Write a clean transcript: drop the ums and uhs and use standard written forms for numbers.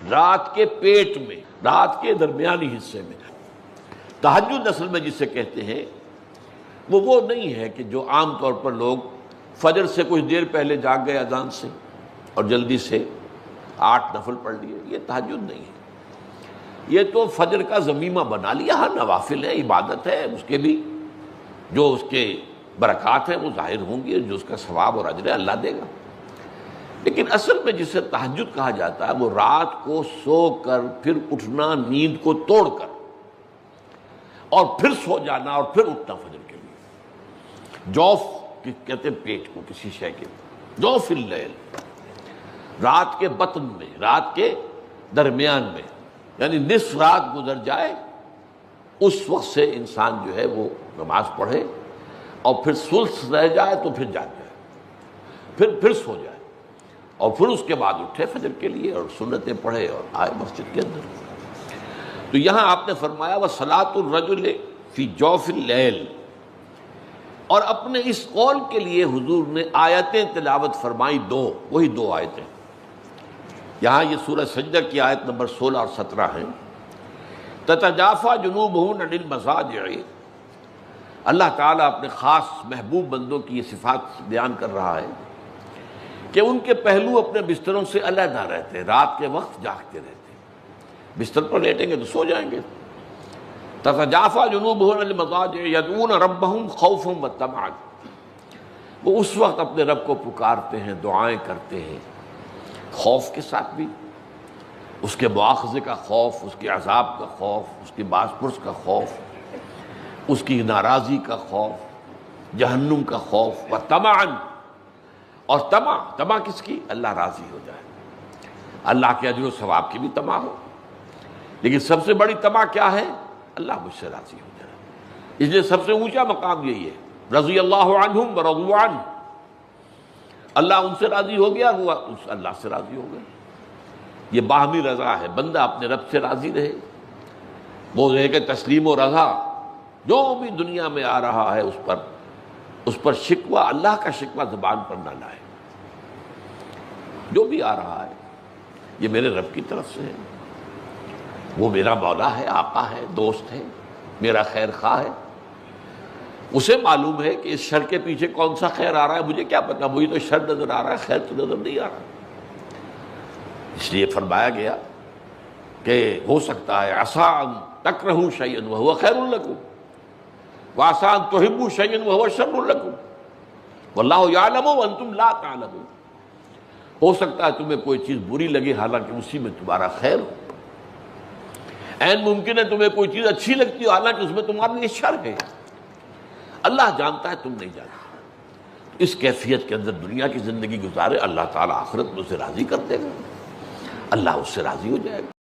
رات کے پیٹ میں، رات کے درمیانی حصے میں۔ تہجد اصل میں جسے کہتے ہیں وہ نہیں ہے کہ جو عام طور پر لوگ فجر سے کچھ دیر پہلے جاگ گئے اذان سے اور جلدی سے 8 نفل پڑھ لیے، یہ تہجد نہیں ہے۔ یہ تو فجر کا ضمیمہ بنا لیا، ہاں نوافل ہے، عبادت ہے، اس کے بھی جو اس کے برکات ہیں وہ ظاہر ہوں گی، جو اس کا ثواب اور اجر ہے اللہ دے گا۔ لیکن اصل میں جسے تہجد کہا جاتا ہے وہ رات کو سو کر پھر اٹھنا نیند کو توڑ کر اور پھر سو جانا اور پھر اٹھنا فجر کے لیے۔ جوف کہتے ہیں پیٹ کو، کسی شے کے جوف اللیل، رات کے بطن میں، رات کے درمیان میں، یعنی نصف رات گزر جائے اس وقت سے انسان جو ہے وہ نماز پڑھے اور پھر ثلث رہ جائے تو پھر جاگ جائے، پھر سو جائے اور پھر اس کے بعد اٹھے فجر کے لیے اور سنتیں پڑھے اور آئے مسجد کے اندر۔ تو یہاں آپ نے فرمایا وَصَلَاةُ الرَّجُلِ فِي جَوْفِ اللَّيْلِ، اور اپنے اس قول کے لیے حضور نے آیتیں تلاوت فرمائی وہی دو آیتیں۔ یہاں یہ سورہ سجدہ کی آیت نمبر 16 اور 17 ہیں۔ تتجافا جنوبہم عن المضاجع، اللہ تعالیٰ اپنے خاص محبوب بندوں کی یہ صفات بیان کر رہا ہے کہ ان کے پہلو اپنے بستروں سے علیحدہ رہتے ہیں، رات کے وقت جاگتے رہتے ہیں، بستر پر لیٹیں گے تو سو جائیں گے۔ تتجافا جنوبہم عن المضاجع یدعون ربہم خوفا وطمعا، وہ اس وقت اپنے رب کو پکارتے ہیں، دعائیں کرتے ہیں، خوف کے ساتھ بھی، اس کے مواخذے کا خوف، اس کے عذاب کا خوف، اس کی باز پرس کا خوف، اس کی ناراضی کا خوف، جہنم کا خوف، وطمعا، اور طمع کس کی؟ اللہ راضی ہو جائے، اللہ کے اجر و ثواب کی بھی طمع ہو، لیکن سب سے بڑی طمع کیا ہے؟ اللہ مجھ سے راضی ہو جائے۔ اس لیے سب سے اونچا مقام یہی ہے، رضی اللہ عنہم ورضوا عنہ، اللہ ان سے راضی ہو گیا، وہ اللہ سے راضی ہو گئے۔ یہ باہمی رضا ہے، بندہ اپنے رب سے راضی رہے، وہ رہے کہ تسلیم و رضا، جو بھی دنیا میں آ رہا ہے اس پر شکوہ، اللہ کا شکوہ زبان پر نہ لائے۔ جو بھی آ رہا ہے یہ میرے رب کی طرف سے ہے، وہ میرا مولا ہے، آقا ہے، دوست ہے، میرا خیر خواہ ہے، اسے معلوم ہے کہ اس شر کے پیچھے کون سا خیر آ رہا ہے، مجھے کیا پتا، مجھے تو شر نظر آ رہا ہے، خیر تو نظر نہیں آ رہا۔ اس لیے فرمایا گیا کہ ہو سکتا ہے عسیٰ ان تکرہوا شیئا وہو خیر لکم وعسیٰ ان تحبوا شیئا وہو شر لکم واللہ یعلم وانتم لا تعلمون، ہو سکتا ہے تمہیں کوئی چیز بری لگے حالانکہ اسی میں تمہارا خیر ہو، عین ممکن ہے تمہیں کوئی چیز اچھی لگتی ہو حالانکہ اس میں تمہارے لیے شر ہے، اللہ جانتا ہے تم نہیں جانتے۔ اس کیفیت کے اندر دنیا کی زندگی گزارے، اللہ تعالیٰ آخرت میں اسے راضی کر دے گا، اللہ اس سے راضی ہو جائے گا۔